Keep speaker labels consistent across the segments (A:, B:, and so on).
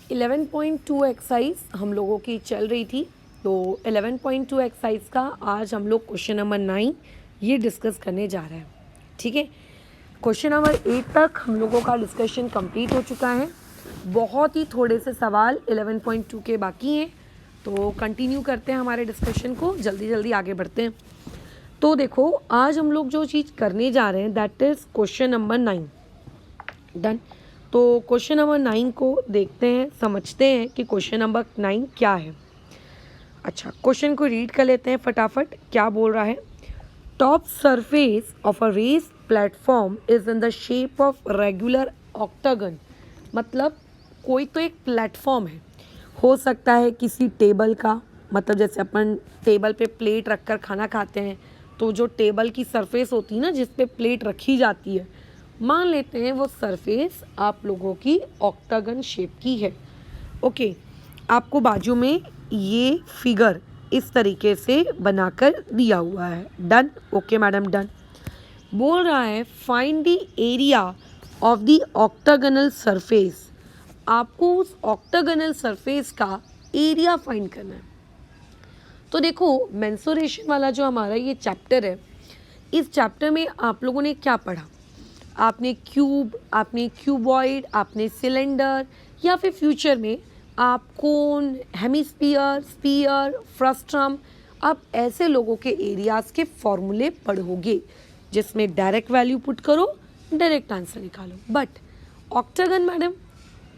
A: 11.2 exercise हम लोगों की चल रही थी। तो 11.2 एक्सरसाइज का आज हम लोग क्वेश्चन नंबर 9 ये डिस्कस करने जा रहे हैं। ठीक है, क्वेश्चन नंबर 8 तक हम लोगों का डिस्कशन कंप्लीट हो चुका है। बहुत ही थोड़े से सवाल 11.2 के बाकी हैं, तो कंटिन्यू करते हैं हमारे डिस्कशन को, जल्दी जल्दी आगे बढ़ते हैं। तो देखो, आज हम लोग जो चीज़ करने जा रहे हैं that is question number 9। Done. तो क्वेश्चन नंबर 9 को देखते हैं, समझते हैं कि क्वेश्चन नंबर 9 क्या है। अच्छा, क्वेश्चन को रीड कर लेते हैं फटाफट। क्या बोल रहा है? Top surface of a race platform is in the shape of regular octagon. मतलब कोई तो एक प्लेटफॉर्म है, हो सकता है किसी टेबल का, मतलब जैसे अपन टेबल पे प्लेट रखकर खाना खाते हैं, तो जो टेबल की सरफेस होती है ना जिस पे प्लेट रखी जाती है, मान लेते हैं वो सरफेस आप लोगों की ऑक्टागन शेप की है। ओके, आपको बाजू में ये फिगर इस तरीके से बनाकर दिया हुआ है। डन। Okay madam, done. बोल रहा है find the area of the octagonal surface. आपको उस ऑक्टागनल सरफेस का एरिया फाइंड करना है। तो देखो, मेंसुरेशन वाला जो हमारा ये चैप्टर है, इस चैप्टर में आप लोगों ने क्या पढ़ा? आपने क्यूब, आपने क्यूबॉइड, आपने सिलेंडर, या फिर फ्यूचर में आप कोन, हेमिस्फीयर, स्फीयर, फ्रस्ट्रम, आप ऐसे लोगों के एरियाज के फॉर्मूले पढ़ोगे जिसमें डायरेक्ट वैल्यू पुट करो, डायरेक्ट आंसर निकालो। बट ऑक्टागन मैडम,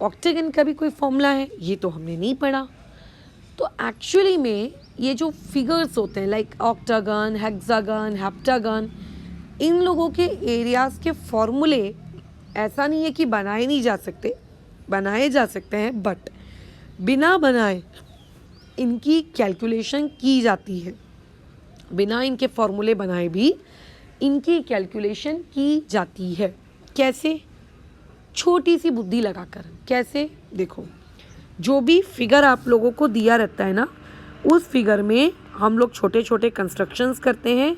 A: ऑक्टागन का भी कोई फॉर्मूला है? ये तो हमने नहीं पढ़ा। तो एक्चुअली में ये जो फिगर्स होते हैं लाइक ऑक्टागन, हेक्सागन, हेप्टागन, इन लोगों के एरियाज के फॉर्मूले ऐसा नहीं है कि बनाए नहीं जा सकते, बनाए जा सकते हैं, बट बिना बनाए इनकी कैलकुलेशन की जाती है। बिना इनके फॉर्मूले बनाए भी इनकी कैलकुलेशन की जाती है। कैसे? छोटी सी बुद्धि लगाकर। कैसे? देखो, जो भी फिगर आप लोगों को दिया रहता है ना, उस फिगर में हम लोग छोटे छोटे कंस्ट्रक्शंस करते हैं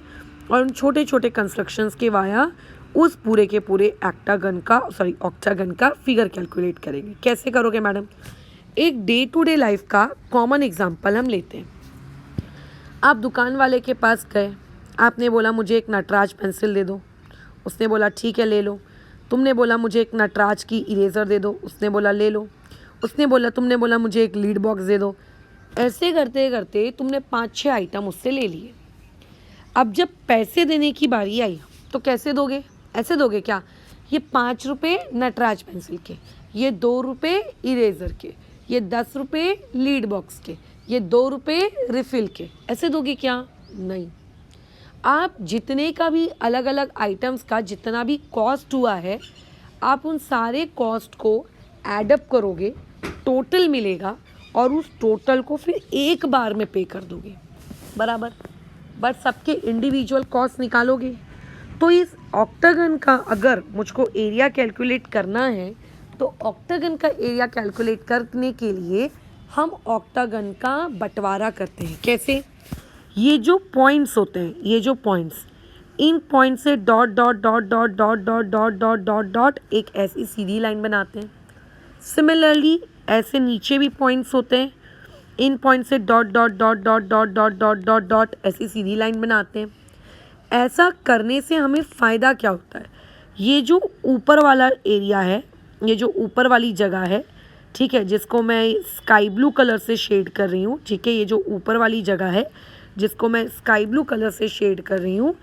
A: और उन छोटे छोटे कंस्ट्रक्शंस के वाया उस पूरे के पूरे ऑक्टागन का फिगर कैलकुलेट करेंगे। कैसे करोगे मैडम? एक डे टू डे लाइफ का कॉमन एग्जांपल हम लेते हैं। आप दुकान वाले के पास गए, आपने बोला मुझे एक नटराज पेंसिल दे दो, उसने बोला ठीक है ले लो। तुमने बोला मुझे एक नटराज की इरेज़र दे दो, उसने बोला ले लो। तुमने बोला मुझे एक लीड बॉक्स दे दो। ऐसे करते करते तुमने 5-6 आइटम उससे ले लिए। अब जब पैसे देने की बारी आई तो कैसे दोगे? ऐसे दोगे क्या? ये 5 रुपये नटराज पेंसिल के, ये 2 रुपये इरेज़र के, ये 10 रुपये लीड बॉक्स के, ये 2 रुपये रिफ़िल के, ऐसे दोगे क्या? नहीं। आप जितने का भी अलग अलग आइटम्स का जितना भी कॉस्ट हुआ है, आप उन सारे कॉस्ट को एडअप करोगे, टोटल मिलेगा और उस टोटल को फिर एक बार में पे कर दोगे, बराबर। बट सबके इंडिविजुअल कॉस्ट निकालोगे। तो इस ऑक्टागन का अगर मुझको एरिया कैलकुलेट करना है, तो ऑक्टागन का एरिया कैलकुलेट करने के लिए हम ऑक्टागन का बंटवारा करते हैं। कैसे? ये जो पॉइंट्स होते हैं, ये जो पॉइंट्स, इन पॉइंट से dot dot dot dot dot dot dot dot dot dot एक ऐसी सीधी लाइन बनाते हैं। सिमिलरली ऐसे नीचे भी पॉइंट्स होते हैं, इन पॉइंट से dot dot dot dot dot dot dot dot dot ऐसी सीधी लाइन बनाते हैं। ऐसा करने से हमें फ़ायदा क्या होता है? ये जो ऊपर वाला एरिया है, ये जो ऊपर वाली जगह है, ठीक है, जिसको मैं स्काई ब्लू कलर से शेड कर रही हूँ, ठीक है, ये जो ऊपर वाली जगह है जिसको मैं स्काई ब्लू कलर से शेड कर रही हूँ,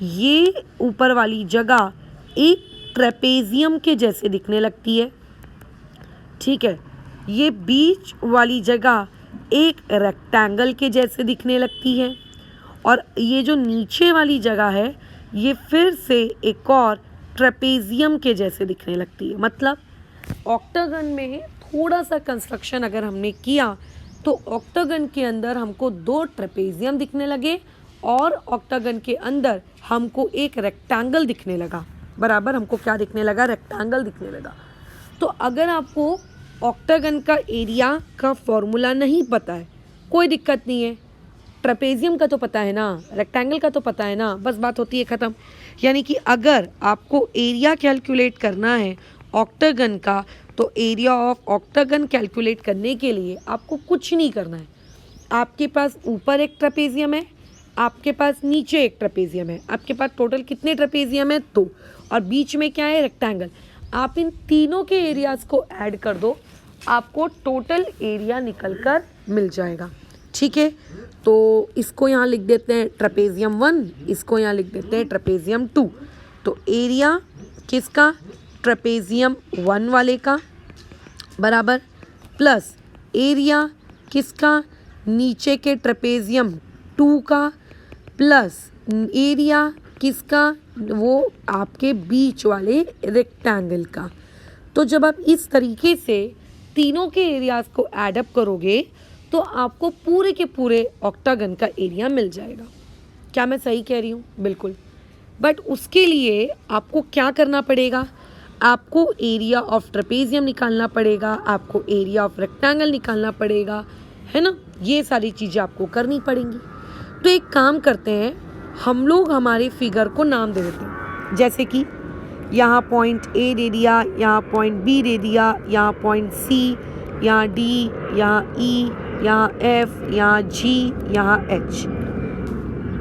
A: ये ऊपर वाली जगह एक ट्रेपेजियम के जैसे दिखने लगती है। ठीक है, ये बीच वाली जगह एक रेक्टेंगल के जैसे दिखने लगती है, और ये जो नीचे वाली जगह है ये फिर से एक और ट्रेपेजियम के जैसे दिखने लगती है। मतलब ऑक्टागन में थोड़ा सा कंस्ट्रक्शन अगर हमने किया तो ऑक्टागन के अंदर हमको 2 ट्रेपेजियम दिखने लगे और ऑक्टागन के अंदर हमको एक रेक्टेंगल दिखने लगा, बराबर। हमको क्या दिखने लगा? रेक्टेंगल दिखने लगा। तो अगर आपको ऑक्टागन का एरिया का फॉर्मूला नहीं पता है, कोई दिक्कत नहीं है, ट्रेपेजियम का तो पता है ना, रेक्टेंगल का तो पता है ना, बस बात होती है ख़त्म। यानी कि अगर आपको एरिया कैलकुलेट करना है ऑक्टागन का, तो एरिया ऑफ ऑक्टागन कैलकुलेट करने के लिए आपको कुछ नहीं करना है। आपके पास ऊपर एक ट्रेपेजियम है, आपके पास नीचे एक ट्रेपेजियम है, आपके पास टोटल कितने ट्रेपेजियम है? 2, और बीच में क्या है? रेक्टेंगल। आप इन तीनों के एरियाज़ को ऐड कर दो, आपको टोटल एरिया निकल कर मिल जाएगा। ठीक है, तो इसको यहाँ लिख देते हैं ट्रेपेजियम 1, इसको यहाँ लिख देते हैं ट्रेपेजियम 2। तो एरिया किसका? ट्रेपेजियम 1 वाले का बराबर प्लस एरिया किसका? नीचे के ट्रेपेजियम 2 का प्लस एरिया किसका? वो आपके बीच वाले रेक्टेंगल का। तो जब आप इस तरीके से तीनों के एरियाज़ को ऐड अप करोगे तो आपको पूरे के पूरे ऑक्टागन का एरिया मिल जाएगा। क्या मैं सही कह रही हूँ? बिल्कुल। बट उसके लिए आपको क्या करना पड़ेगा? आपको एरिया ऑफ ट्रेपेजियम निकालना पड़ेगा, आपको एरिया ऑफ रेक्टेंगल निकालना पड़ेगा, है ना? ये सारी चीज़ें आपको करनी पड़ेंगी। तो एक काम करते हैं, हम लोग हमारे फिगर को नाम दे देते हैं। जैसे कि यहाँ पॉइंट ए दे दिया, यहाँ पॉइंट बी दे दिया, यहाँ पॉइंट सी, यहाँ डी, यहाँ ई, यहाँ एफ, यहाँ जी, यहाँ एच।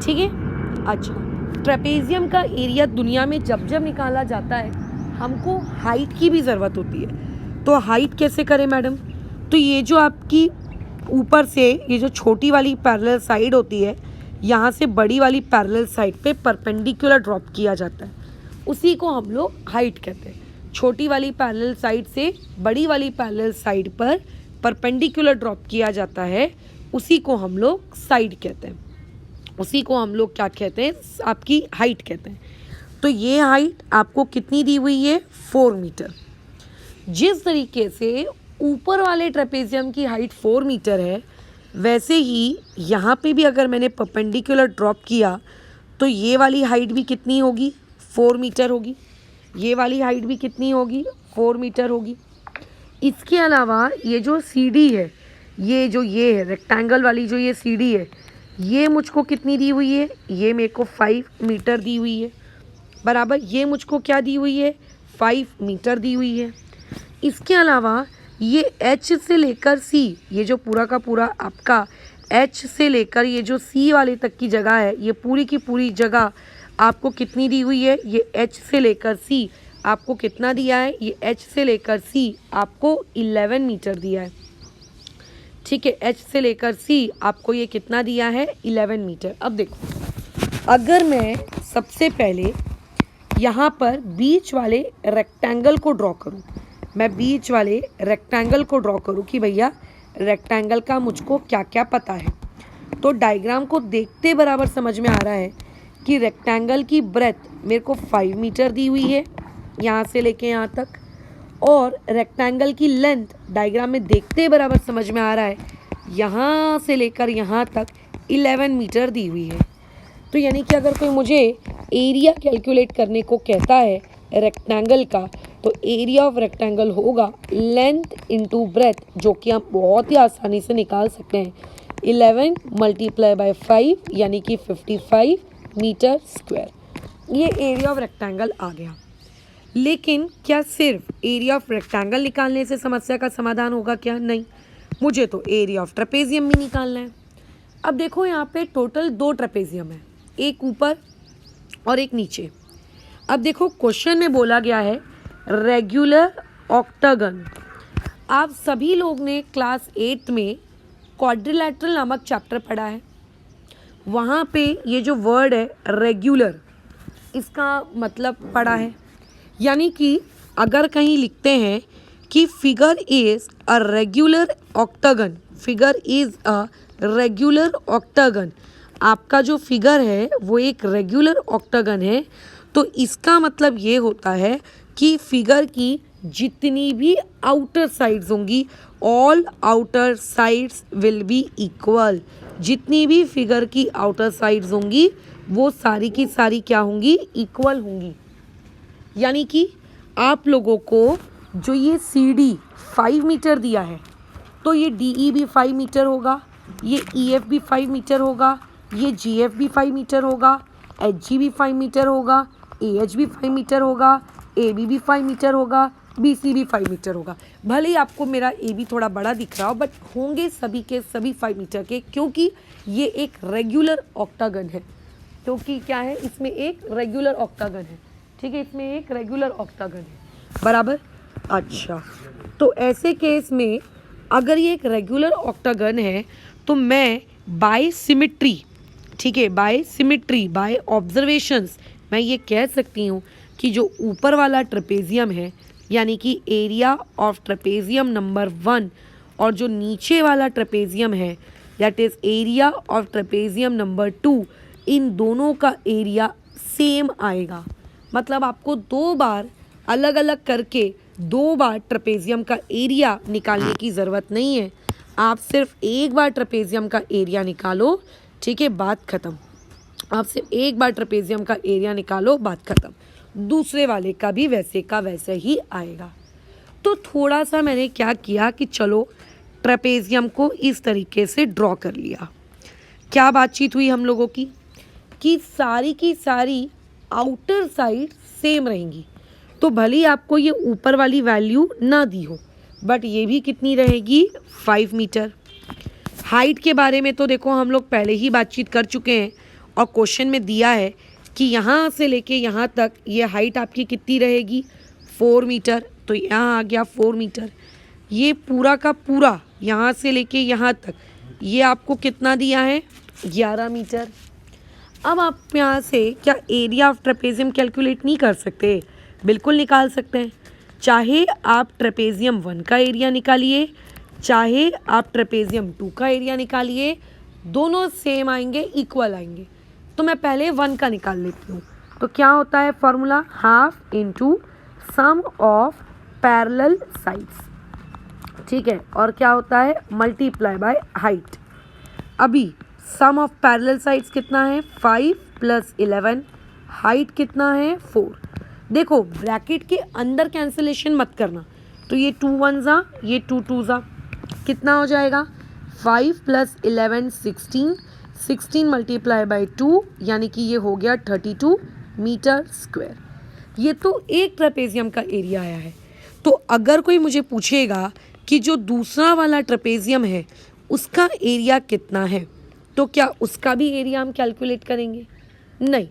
A: ठीक है। अच्छा, ट्रेपेजियम का एरिया दुनिया में जब जब निकाला जाता है हमको हाइट की भी ज़रूरत होती है। तो हाइट कैसे करें मैडम? तो ये जो आपकी ऊपर से ये जो छोटी वाली पैरेलल साइड होती है, यहाँ से बड़ी वाली पैरेलल साइड पे परपेंडिकुलर ड्रॉप किया जाता है, उसी को हम लोग हाइट कहते हैं। छोटी वाली पैरेलल साइड से बड़ी वाली पैरेलल साइड पर परपेंडिकुलर ड्रॉप किया जाता है, उसी को हम लोग साइड कहते हैं, उसी को हम लोग क्या कहते हैं? आपकी हाइट कहते हैं। तो ये हाइट आपको कितनी दी हुई है? 4 मीटर। जिस तरीके से ऊपर वाले ट्रेपेजियम की हाइट 4 मीटर है, वैसे ही यहाँ पे भी अगर मैंने परपेंडिकुलर ड्रॉप किया तो ये वाली हाइट भी कितनी होगी? 4 मीटर होगी। ये वाली हाइट भी कितनी होगी? 4 मीटर होगी। इसके अलावा ये जो सीढ़ी है, ये है रेक्टेंगल वाली जो ये सीढ़ी है, ये मुझको कितनी दी हुई है? ये मेरे को 5 मीटर दी हुई है बराबर। ये मुझको क्या दी हुई है? 5 मीटर दी हुई है। इसके अलावा ये H से लेकर C, ये जो पूरा का पूरा आपका H से लेकर ये जो C वाले तक की जगह है, ये पूरी की पूरी जगह आपको कितनी दी हुई है? ये H से लेकर C आपको कितना दिया है? ये H से लेकर C आपको 11 मीटर दिया है। ठीक है, H से लेकर C आपको ये कितना दिया है? 11 मीटर। अब देखो, अगर मैं सबसे पहले यहाँ पर बीच वाले रेक्टेंगल को ड्रॉ करूँ, मैं बीच वाले रेक्टेंगल को ड्रॉ करूँ कि भैया रेक्टेंगल का मुझको क्या क्या पता है, तो डायग्राम को देखते बराबर समझ में आ रहा है कि रेक्टेंगल की ब्रेथ मेरे को 5 मीटर दी हुई है यहाँ से लेके यहाँ तक, और रेक्टेंगल की लेंथ डायग्राम में देखते बराबर समझ में आ रहा है यहाँ से लेकर यहाँ तक 11 मीटर दी हुई है। तो यानी कि अगर कोई मुझे एरिया कैलकुलेट करने को कहता है रेक्टेंगल का, तो एरिया ऑफ रेक्टेंगल होगा लेंथ इनटू ब्रेथ, जो कि हम बहुत ही आसानी से निकाल सकते हैं। 11 मल्टीप्लाई बाय 5 यानी कि 55 मीटर स्क्वायर। ये एरिया ऑफ रेक्टेंगल आ गया। लेकिन क्या सिर्फ एरिया ऑफ रेक्टेंगल निकालने से समस्या का समाधान होगा क्या? नहीं, मुझे तो एरिया ऑफ ट्रेपेजियम भी निकालना है। अब देखो यहाँ पे टोटल 2 ट्रेपेजियम है, एक ऊपर और एक नीचे। अब देखो क्वेश्चन में बोला गया है रेगुलर ऑक्टागन। आप सभी लोग ने क्लास 8 में क्वाड्रिलैटरल नामक चैप्टर पढ़ा है, वहाँ पे ये जो वर्ड है रेगुलर, इसका मतलब पढ़ा है। यानी कि अगर कहीं लिखते हैं कि figure is a regular octagon, figure is a regular octagon, आपका जो फिगर है वो एक रेगुलर ऑक्टागन है, तो इसका मतलब ये होता है कि फिगर की जितनी भी आउटर साइड्स होंगी, all outer sides will be equal. जितनी भी फिगर की आउटर साइड्स होंगी वो सारी की सारी क्या होंगी? इक्वल होंगी। यानी कि आप लोगों को जो ये CD 5 मीटर दिया है, तो ये DE भी 5 मीटर होगा, ये EF भी 5 मीटर होगा, ये GF भी 5 मीटर होगा, HG भी 5 मीटर होगा, AH भी 5 मीटर होगा, AB भी 5 मीटर होगा, BC भी 5 मीटर होगा। भले ही आपको मेरा AB थोड़ा बड़ा दिख रहा हो, बट होंगे सभी के सभी 5 मीटर के, क्योंकि ये एक रेगुलर ऑक्टागन है। क्योंकि क्या है, इसमें एक रेगुलर ऑक्टागन है। ठीक है, इसमें एक रेगुलर ऑक्टागन है, बराबर। अच्छा, तो ऐसे केस में अगर ये एक रेगुलर ऑक्टागन है तो मैं बाय सिमिट्री, ठीक है, बाय सिमिट्री, बाय ऑब्जर्वेशंस मैं ये कह सकती हूँ कि जो ऊपर वाला ट्रेपेजियम है, यानी कि एरिया ऑफ ट्रेपेजियम नंबर 1, और जो नीचे वाला ट्रेपेजियम है that is area of trapezium number 2, इन दोनों का एरिया सेम आएगा। मतलब आपको 2 बार अलग अलग करके 2 बार ट्रेपेजियम का एरिया निकालने की ज़रूरत नहीं है। आप सिर्फ एक बार ट्रेपेजियम का एरिया निकालो, ठीक है, बात ख़त्म। आप सिर्फ एक बार ट्रेपेजियम का एरिया निकालो, बात ख़त्म। दूसरे वाले का भी वैसे का वैसे ही आएगा। तो थोड़ा सा मैंने क्या किया कि चलो ट्रेपेजियम को इस तरीके से ड्रॉ कर लिया। क्या बातचीत हुई हम लोगों की कि सारी आउटर साइड सेम रहेंगी। तो भले ही आपको ये ऊपर वाली वैल्यू ना दी हो, बट ये भी कितनी रहेगी, 5 मीटर। हाइट के बारे में तो देखो हम लोग पहले ही बातचीत कर चुके हैं, और क्वेश्चन में दिया है कि यहाँ से लेके यहाँ तक ये हाइट आपकी कितनी रहेगी, 4 मीटर। तो यहाँ आ गया 4 मीटर। ये पूरा का पूरा यहाँ से लेके यहाँ तक ये आपको कितना दिया है, 11 मीटर। अब आप यहाँ से क्या एरिया ऑफ ट्रेपेजियम कैलकुलेट नहीं कर सकते? बिल्कुल निकाल सकते हैं। चाहे आप ट्रेपेजियम 1 का एरिया निकालिए, चाहे आप ट्रेपेजियम 2 का एरिया निकालिए, दोनों सेम आएंगे, इक्वल आएंगे। तो मैं पहले 1 का निकाल लेती हूँ। तो क्या होता है formula, half into sum of parallel sides, ठीक है, और क्या होता है, मल्टीप्लाई बाय हाइट। अभी सम ऑफ पैरेलल साइड्स कितना है, 5 + 11, हाइट कितना है, 4। देखो ब्रैकेट के अंदर कैंसिलेशन मत करना, तो ये 2 1 ज़ा, ये 2 2 ज़ा, कितना हो जाएगा, 5 + 11 16, 16 मल्टीप्लाई बाय 2, यानी कि ये हो गया 32 मीटर स्क्वायर। ये तो एक ट्रेपेजियम का एरिया आया है। तो अगर कोई मुझे पूछेगा कि जो दूसरा वाला ट्रेपेजियम है उसका एरिया कितना है, तो क्या उसका भी एरिया हम कैलकुलेट करेंगे? नहीं,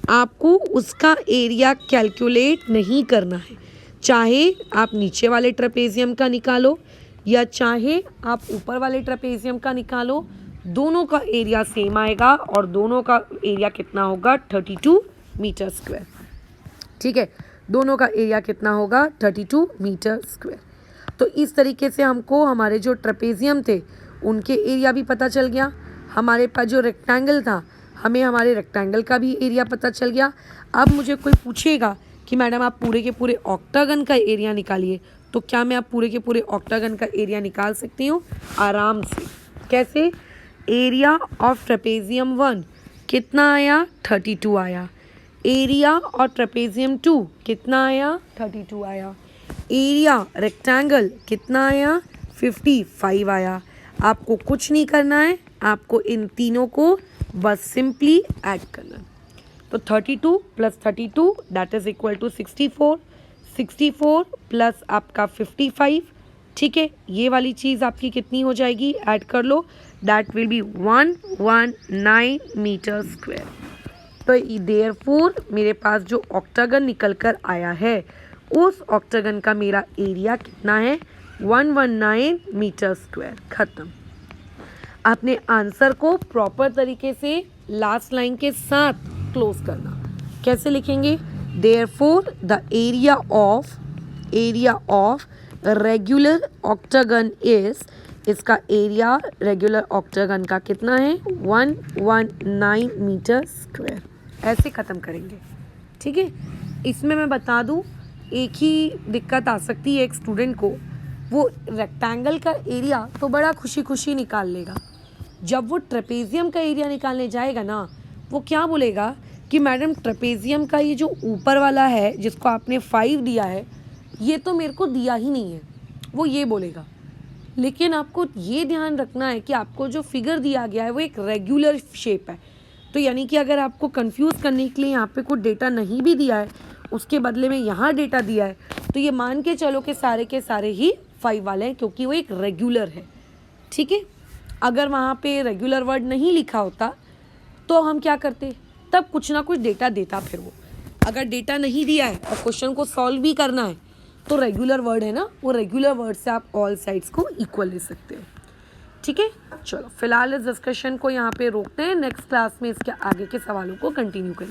A: आपको उसका एरिया कैलकुलेट नहीं करना है। चाहे आप नीचे वाले ट्रेपेजियम का निकालो या चाहे आप ऊपर वाले ट्रेपेजियम का निकालो, दोनों का एरिया सेम आएगा, और दोनों का एरिया कितना होगा, 32 मीटर स्क्वायर। ठीक है, दोनों का एरिया कितना होगा, 32 मीटर स्क्वायर। तो इस तरीके से हमको हमारे जो ट्रेपेजियम थे उनके एरिया भी पता चल गया। हमारे पास जो रेक्टेंगल था, हमें हमारे रेक्टेंगल का भी एरिया पता चल गया। अब मुझे कोई पूछेगा कि मैडम आप पूरे के पूरे ऑक्टागन का एरिया निकालिए, तो क्या मैं आप पूरे के पूरे ऑक्टागन का एरिया निकाल सकती हूँ? आराम से। कैसे? एरिया ऑफ ट्रेपेजियम 1 कितना आया, 32 आया। एरिया और ट्रेपेजियम 2 कितना आया, 32 आया। एरिया रेक्टेंगल कितना आया, 55 आया। आपको कुछ नहीं करना है, आपको इन तीनों को बस सिंपली ऐड करना है। तो 32 + 32 that is equal to 64, 64 plus आपका 55, ठीक है, ये वाली चीज़ आपकी कितनी हो जाएगी, ऐड कर लो, that will be 119 metre square. तो देयरफॉर मेरे पास जो ऑक्टागन निकल कर आया है उस ऑक्टागन का मेरा एरिया कितना है, 119 मीटर स्क्वायर। ख़त्म। आपने आंसर को प्रॉपर तरीके से लास्ट लाइन के साथ क्लोज करना। कैसे लिखेंगे? Therefore the area of regular octagon is, इसका एरिया रेगुलर ऑक्टागन का कितना है, 119 मीटर स्क्वायर। ऐसे ख़त्म करेंगे, ठीक है। इसमें मैं बता दूं, एक ही दिक्कत आ सकती है एक स्टूडेंट को, वो रेक्टेंगल का एरिया तो बड़ा खुशी खुशी निकाल लेगा, जब वो ट्रेपेजियम का एरिया निकालने जाएगा ना, वो क्या बोलेगा कि मैडम ट्रेपेजियम का ये जो ऊपर वाला है जिसको आपने 5 दिया है, ये तो मेरे को दिया ही नहीं है, वो ये बोलेगा। लेकिन आपको ये ध्यान रखना है कि आपको जो फिगर दिया गया है वो एक रेगुलर शेप है। तो यानी कि अगर आपको कंफ्यूज करने के लिए यहाँ पे कोई डेटा नहीं भी दिया है, उसके बदले में यहाँ डेटा दिया है, तो ये मान के चलो कि सारे के सारे ही 5 वाले हैं, क्योंकि वो एक रेगुलर है। ठीक है, अगर वहाँ पे रेगुलर वर्ड नहीं लिखा होता तो हम क्या करते, तब कुछ ना कुछ डेटा देता। फिर वो अगर डेटा नहीं दिया है और क्वेश्चन को सॉल्व भी करना है तो रेगुलर वर्ड है ना, वो रेगुलर वर्ड से आप ऑल साइड्स को इक्वल ले सकते हो। ठीक है, चलो फिलहाल इस डिस्कशन को यहाँ पे रोकते हैं, नेक्स्ट क्लास में इसके आगे के सवालों को कंटिन्यू करेंगे।